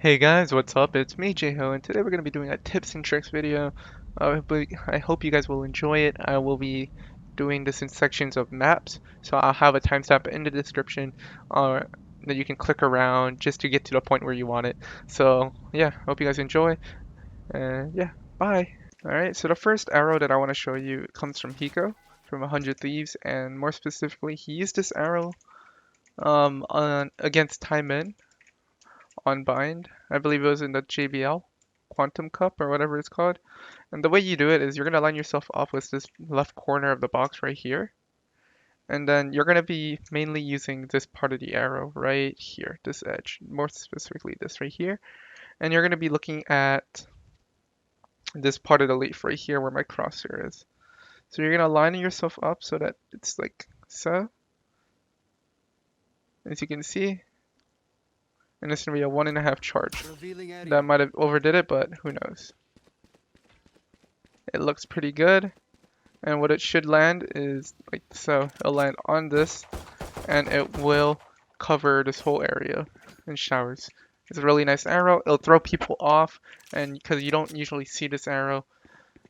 Hey guys, what's up? It's me, Jho, and today we're going to be doing a tips and tricks video. I hope you guys will enjoy it. I will be doing this in sections of maps, so I'll have a timestamp in the description that you can click around just to get to the point where you want it. So yeah, hope you guys enjoy, and yeah, bye. Alright, so the first arrow that I want to show you comes from Hiko, from 100 Thieves, and more specifically, he used this arrow against Taimin on Bind. I believe it was in the JBL Quantum Cup or whatever it's called. And the way you do it is you're going to line yourself up with this left corner of the box right here. And then you're going to be mainly using this part of the arrow right here, this edge, more specifically this right here. And you're going to be looking at this part of the leaf right here where my crosshair is. So you're going to line yourself up so that it's like so. As you can see, and it's going to be a 1.5 charge. That might have overdid it, but who knows. It looks pretty good. And what it should land is like so. It'll land on this and it will cover this whole area in showers. It's a really nice arrow. It'll throw people off, and because you don't usually see this arrow,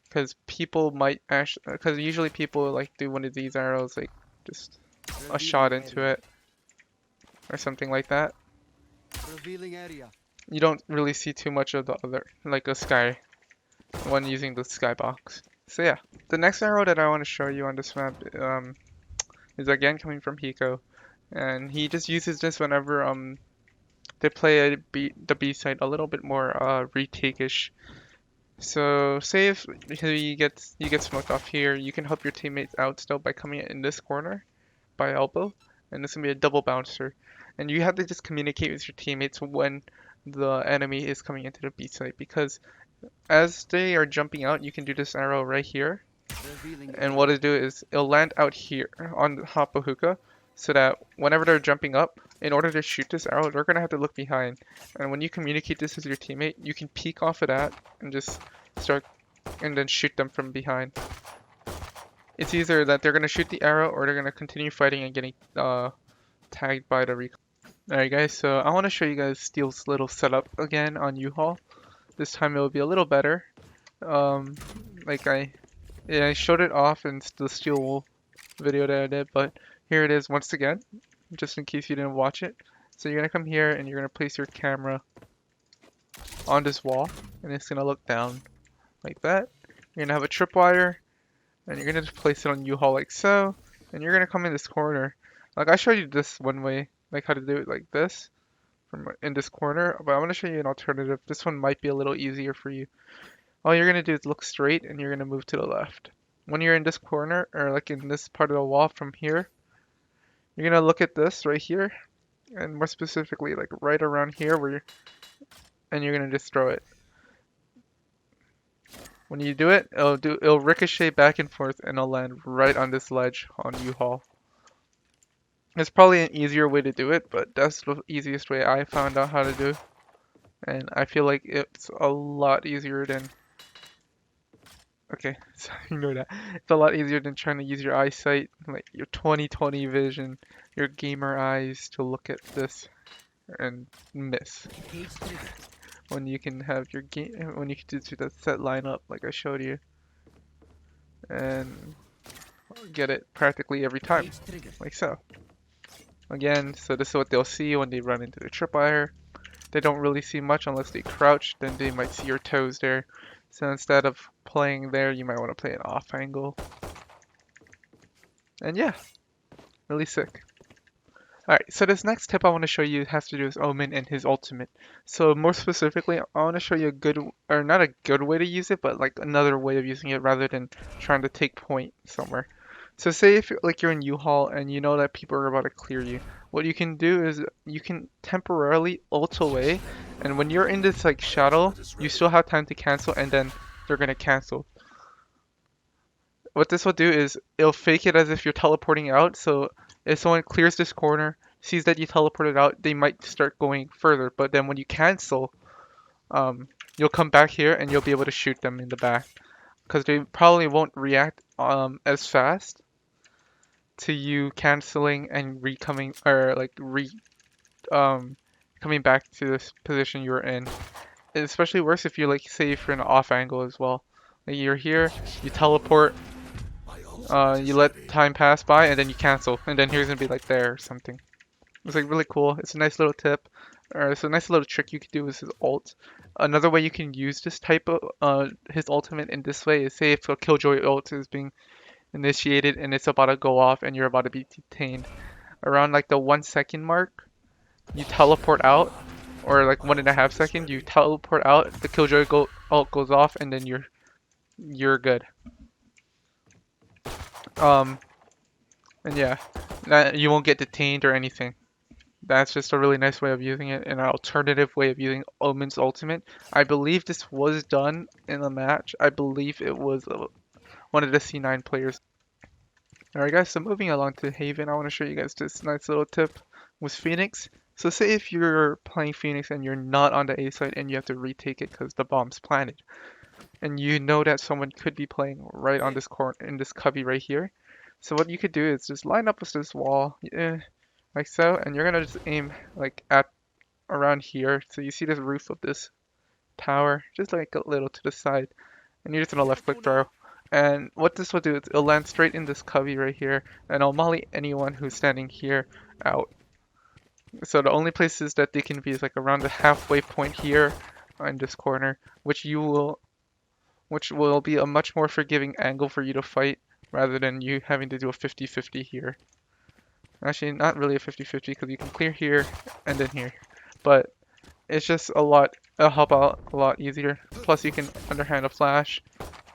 because people might actually, because usually people like do one of these arrows, like just a shot into it or something like that. You don't really see too much of the other, like a sky one using the skybox. So yeah, the next arrow that I want to show you on this map is again coming from Hiko, and he just uses this whenever they play the B side a little bit more retake-ish. So say if you get smoked off here, you can help your teammates out still by coming in this corner by elbow, and this can be a double bouncer, and you have to just communicate with your teammates when the enemy is coming into the B site, because as they are jumping out, you can do this arrow right here. And what it'll do is it'll land out here on the top of hookah, so that whenever they're jumping up, in order to shoot this arrow, they're gonna have to look behind. And when you communicate this with your teammate, you can peek off of that and just start and then shoot them from behind. It's either that they're gonna shoot the arrow or they're gonna continue fighting and getting tagged by the Recon. Alright guys, so I want to show you guys Steel's little setup again on UHALL. This time it will be a little better. Like I showed it off in the Steel video that I did, but here it is once again, just in case you didn't watch it. So you're gonna come here and you're gonna place your camera on this wall, and it's gonna look down like that. You're gonna have a tripwire, and you're gonna just place it on UHALL like so, and you're gonna come in this corner. Like I showed you this one way, like how to do it like this. From in this corner, but I'm going to show you an alternative. This one might be a little easier for you. All you're going to do is look straight and you're going to move to the left. When you're in this corner, or like in this part of the wall from here, you're going to look at this right here, and more specifically like right around here and you're going to just throw it. When you do it, it'll ricochet back and forth and it'll land right on this ledge on UHALL. It's probably an easier way to do it, but that's the easiest way I found out how to do. And I feel like it's a lot easier than... Okay, so ignore that. It's a lot easier than trying to use your eyesight, like your 20/20 vision, your gamer eyes to look at this and miss. When you can have your when you can do that set line up like I showed you, and get it practically every time, like so. Again, so this is what they'll see when they run into the tripwire. They don't really see much unless they crouch, then they might see your toes there. So instead of playing there, you might want to play an off angle. And yeah, really sick. Alright, so this next tip I want to show you has to do with Omen and his ultimate. So more specifically, I want to show you a good, or not a good way to use it, but like another way of using it rather than trying to take point somewhere. So say if you're in UHALL and you know that people are about to clear you, what you can do is you can temporarily ult away, and when you're in this like shadow, you still have time to cancel, and then they're gonna cancel. What this will do is it'll fake it as if you're teleporting out, so if someone clears this corner, sees that you teleported out, they might start going further, but then when you cancel, you'll come back here and you'll be able to shoot them in the back, because they probably won't react as fast to you canceling and re-coming, or like coming back to this position you were in. It's especially worse if you're like, say if you're in an off angle as well. Like you're here, you teleport, you let time pass by, and then you cancel, and then here's gonna be like there or something. It's like really cool. It's a nice little tip, or it's a nice little trick you could do with his ult. Another way you can use this type of his ultimate in this way is, say if a Killjoy ult is being initiated and it's about to go off and you're about to be detained. Around like the 1 second mark, you teleport out, or like 1.5 seconds, you teleport out, the Killjoy ult goes off, and then you're good. And yeah, that you won't get detained or anything. That's just a really nice way of using it, and an alternative way of using Omen's ultimate. I believe this was done in a match. I believe it was one of the C9 players. Alright guys, so moving along to Haven, I want to show you guys this nice little tip with Phoenix. So say if you're playing Phoenix and you're not on the A site and you have to retake it because the bomb's planted, and you know that someone could be playing right on this corner in this cubby right here. So what you could do is just line up with this wall, like so, and you're gonna just aim like at around here. So you see this roof of this tower, just like a little to the side, and you're just gonna left click throw. And what this will do is it'll land straight in this cubby right here, and it'll molly anyone who's standing here out. So the only places that they can be is like around the halfway point here in this corner, which will be a much more forgiving angle for you to fight rather than you having to do a 50-50 here. Actually, not really a 50-50 because you can clear here and then here, but it's just it'll help out a lot easier. Plus you can underhand a flash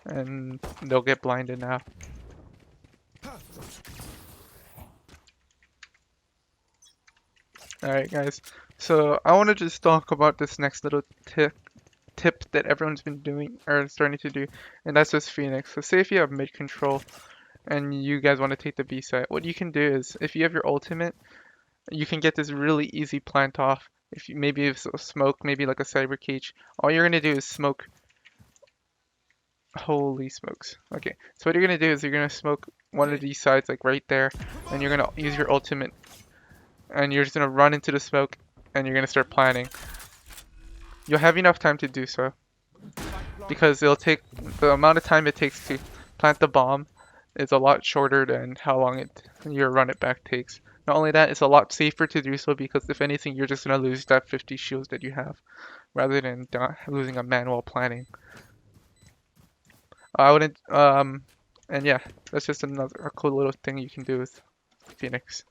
and they'll get blinded now. Alright guys, so I want to just talk about this next little tip that everyone's been doing or starting to do, and that's just Phoenix. So say if you have mid control and you guys want to take the B site, what you can do is if you have your ultimate, you can get this really easy plant off. If you maybe it's a smoke, maybe like a cyber cage, all you're gonna do is smoke. Holy smokes. Okay, so what you're gonna do is you're gonna smoke one of these sides like right there, and you're gonna use your ultimate, and you're just gonna run into the smoke, and you're gonna start planting. You'll have enough time to do so, because it'll take the amount of time it takes to plant the bomb is a lot shorter than how long your run it back takes. Not only that, it's a lot safer to do so because if anything, you're just gonna lose that 50 shields that you have, rather than losing a manual planning. I wouldn't, and yeah, that's just a cool little thing you can do with Phoenix.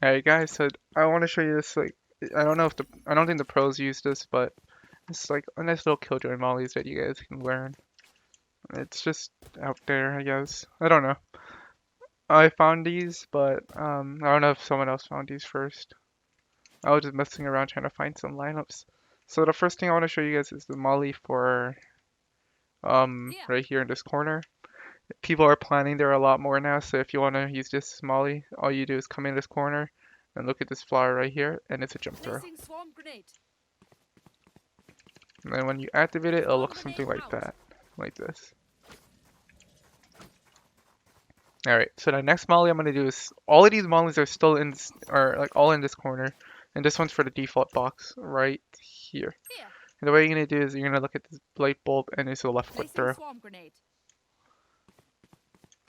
Alright guys, so I want to show you this, like, I don't think the pros use this, but it's like a nice little Killjoy mollies that you guys can learn. It's just out there, I guess. I don't know. I found these, but I don't know if someone else found these first. I was just messing around trying to find some lineups. So the first thing I want to show you guys is the molly for right here in this corner. People are planning there a lot more now, so if you want to use this molly, all you do is come in this corner and look at this flower right here, and it's a jump throw. And then when you activate it, it'll look something like that, like this. Alright, so the next molly I'm going to do is, all of these mollies are still in, like all in this corner, and this one's for the default box right here. And the way you're going to do is you're going to look at this light bulb and it's a left click throw.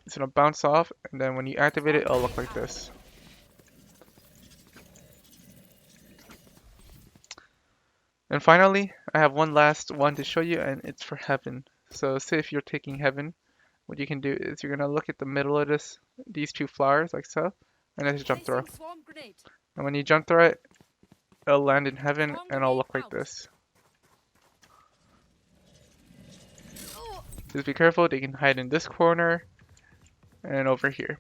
It's going to bounce off, and then when you activate it, it'll look like this. And finally, I have one last one to show you, and it's for Heaven. So say if you're taking Heaven, what you can do is you're going to look at the middle of these two flowers, like so, and then just jump throw. And when you jump throw it, it'll land in Heaven, and it'll look like this. Just be careful, they can hide in this corner, and over here.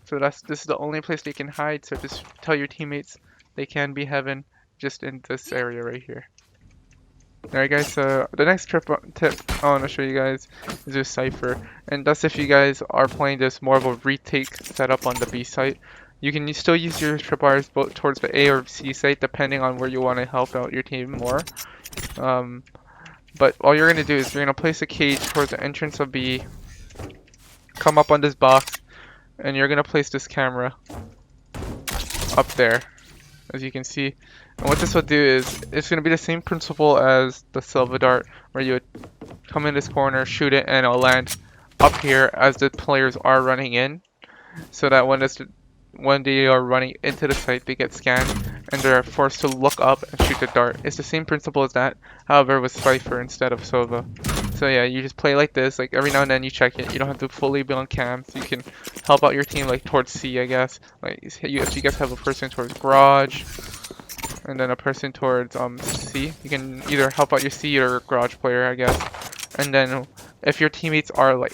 So this is the only place they can hide, so just tell your teammates they can be Heaven just in this area right here. Alright guys, so the next tip I want to show you guys is this Cypher, and that's if you guys are playing this more of a retake setup on the B site. You can still use your Tripwires both towards the A or C site depending on where you want to help out your team more. But all you're going to do is you're going to place a cage towards the entrance of B, come up on this box, and you're going to place this camera up there. as you can see. And what this will do is, it's going to be the same principle as the Sova dart, where you would come in this corner, shoot it, and it'll land up here as the players are running in, so that when they are running into the site, they get scanned and they're forced to look up and shoot the dart. It's the same principle as that, however with Cypher instead of Sova. So yeah, you just play like this, like every now and then you check it. You don't have to fully be on cams. You can help out your team like towards C, I guess. Like if you guys have a person towards garage and then a person towards C, you can either help out your C or garage player, I guess. And then if your teammates are like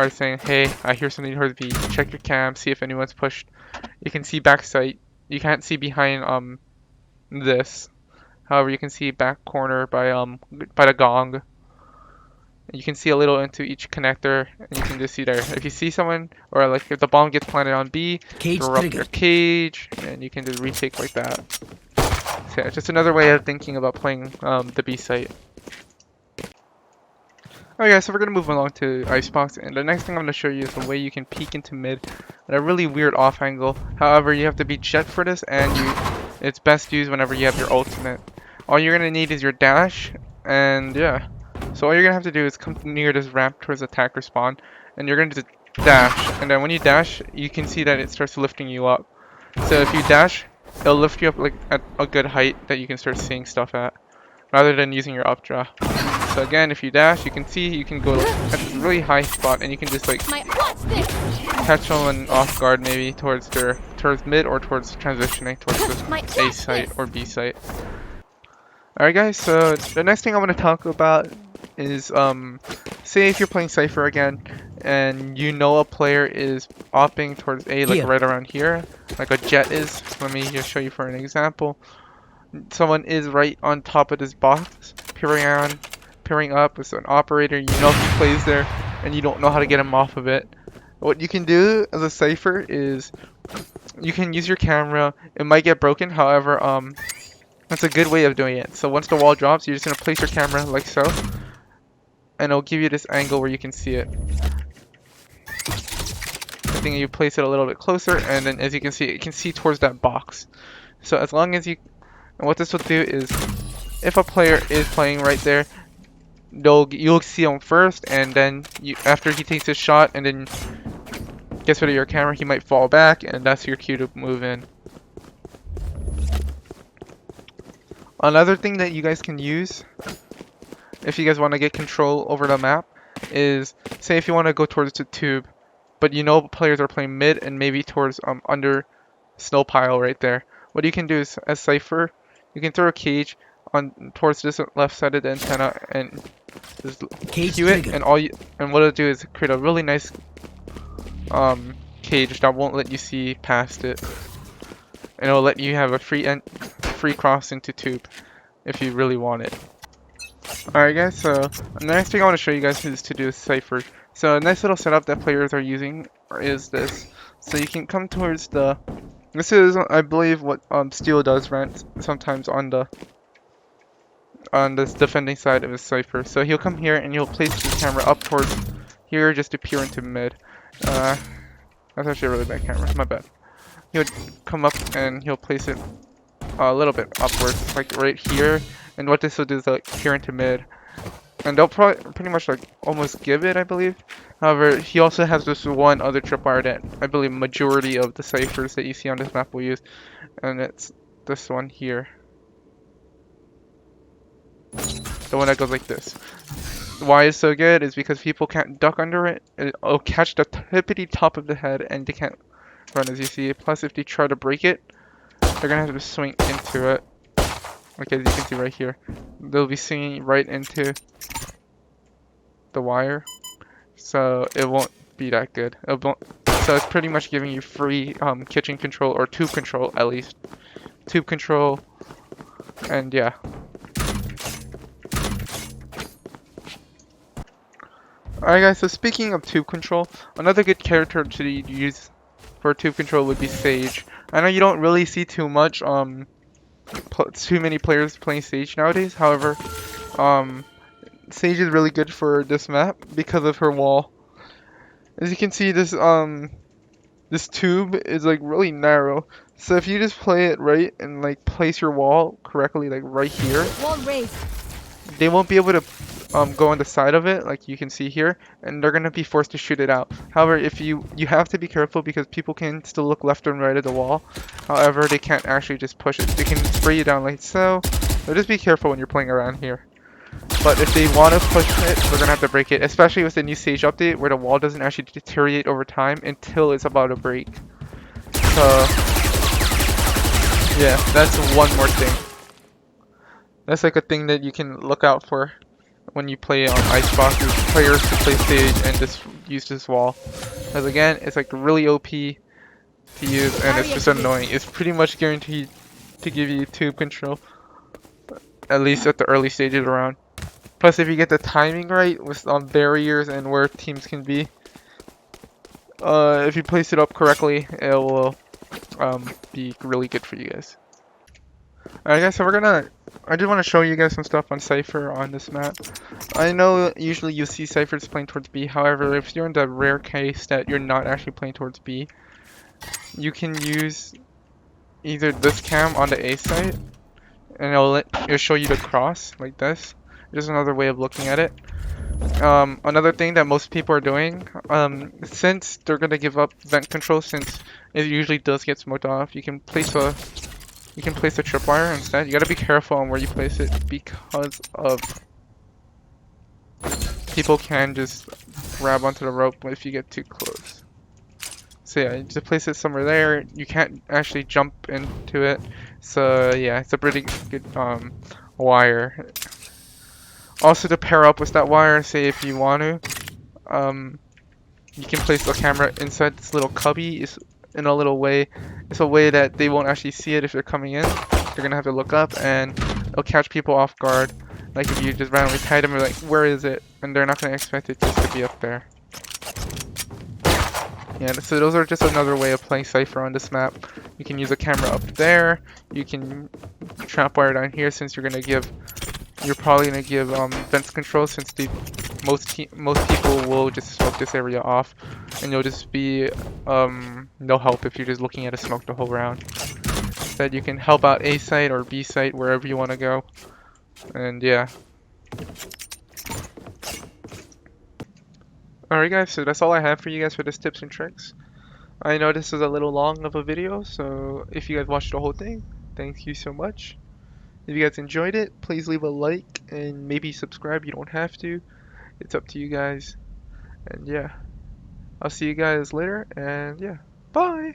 saying, hey, I hear something towards B, check your cam, see if anyone's pushed. You can see back sight. You can't see behind this. However, you can see back corner by the gong. You can see a little into each connector, and you can just see there. If you see someone, or like if the bomb gets planted on B, throw up your cage, and you can just retake like that. So yeah, just another way of thinking about playing the B site. Okay, so we're going to move along to Icebox, and the next thing I'm going to show you is the way you can peek into mid at a really weird off angle. However, you have to be Jett for this, and it's best used whenever you have your ultimate. All you're going to need is your dash, and yeah. So all you're going to have to do is come near this ramp towards attacker spawn, and you're going to dash, and then when you dash, you can see that it starts lifting you up. So if you dash, it'll lift you up like at a good height that you can start seeing stuff at, rather than using your up draw. So again, if you dash, you can see you can go at this really high spot, and you can just like catch someone off guard, maybe towards mid or towards transitioning towards the A site or B site. Alright guys, so the next thing I want to talk about is say if you're playing Cypher again and you know a player is opping towards A, like right around here, like a Jett is. Let me just show you for an example. Someone is right on top of this box, peering up with an operator. You know he plays there, and you don't know how to get him off of it. What you can do as a Cypher is you can use your camera. It might get broken, however, that's a good way of doing it. So once the wall drops, you're just gonna place your camera like so, and it'll give you this angle where you can see it. I think you place it a little bit closer, and then as you can see, it can see towards that box. So as long as you, and what this will do is, if a player is playing right there, you'll see him first, and then after he takes his shot and then gets rid of your camera, he might fall back, and that's your cue to move in. Another thing that you guys can use if you guys want to get control over the map is, say if you want to go towards the tube, but you know players are playing mid and maybe towards under snow pile right there. What you can do is, as Cypher, you can throw a cage on towards this left side of the antenna and just cue it, and what it'll do is create a really nice cage that won't let you see past it, and it'll let you have a free cross into tube if you really want it. Alright guys, so the next thing I want to show you guys is to do a Cypher. So a nice little setup that players are using is this. So you can come towards this is, I believe, what Steel does rent sometimes on this defending side of his Cypher. So he'll come here and he'll place his camera up towards here just to peer into mid. That's actually a really bad camera, my bad. He'll come up and he'll place it a little bit upwards, like right here. And what this will do is like peer into mid. And they'll pretty much like almost give it, I believe. However, he also has this one other tripwire that I believe majority of the Cyphers that you see on this map will use. And it's this one here. The one that goes like this. Why it's so good is because people can't duck under it. It'll catch the tippity top of the head and they can't run, as you see. Plus, if they try to break it, they're gonna have to swing into it. Like as you can see right here. They'll be swinging right into the wire. So it won't be that good. So it's pretty much giving you free kitchen control, or tube control at least. Tube control, and yeah. Alright guys, so speaking of tube control, another good character to use for tube control would be Sage. I know you don't really see too much too many players playing Sage nowadays. However, Sage is really good for this map because of her wall. As you can see, this tube is like really narrow, So if you just play it right and like place your wall correctly, like right here, Wall raised. they won't be able to go on the side of it, like you can see here, and they're gonna be forced to shoot it out. However, if you have to be careful because people can still look left and right of the wall. However, they can't actually just push it. They can spray you down like so. So just be careful when you're playing around here. But if they want to push it, we're gonna have to break it, especially with the new stage update where the wall doesn't actually deteriorate over time until it's about to break. So yeah, that's one more thing. That's like a thing that you can look out for when you play on Icebox, is players to play stage and just use this wall. Because again, it's like really OP to use and it's just annoying. It's pretty much guaranteed to give you tube control, at least at the early stages around. Plus, if you get the timing right with barriers and where teams can be, if you place it up correctly, it will be really good for you guys. Alright guys, so I just want to show you guys some stuff on Cypher on this map. I know usually you see Cyphers playing towards B, however, if you're in the rare case that you're not actually playing towards B, you can use either this cam on the A site, and it'll show you the cross, like this. Just another way of looking at it. Another thing that most people are doing, since they're going to give up vent control, since it usually does get smoked off, you can place a tripwire instead. You gotta be careful on where you place it because of people can just grab onto the rope if you get too close. So yeah, you just place it somewhere there. You can't actually jump into it. So yeah, it's a pretty good wire. Also to pair up with that wire, say if you want to, you can place the camera inside this little cubby. It's in a little way. It's a way that they won't actually see it if they're coming in. They're gonna have to look up and it'll catch people off guard. Like if you just randomly tag them, you're like, where is it? And they're not gonna expect it just to be up there. Yeah, so those are just another way of playing Cypher on this map. You can use a camera up there. You can trapwire down here since you're probably gonna give vents control since most people will just smoke this area off, and you'll just be no help if you're just looking at a smoke the whole round. Instead, you can help out A site or B site wherever you want to go, and yeah. Alright guys, so that's all I have for you guys for this tips and tricks. I know this is a little long of a video, so if you guys watched the whole thing, thank you so much. If you guys enjoyed it, please leave a like and maybe subscribe. You don't have to. It's up to you guys. And yeah, I'll see you guys later, and yeah, bye!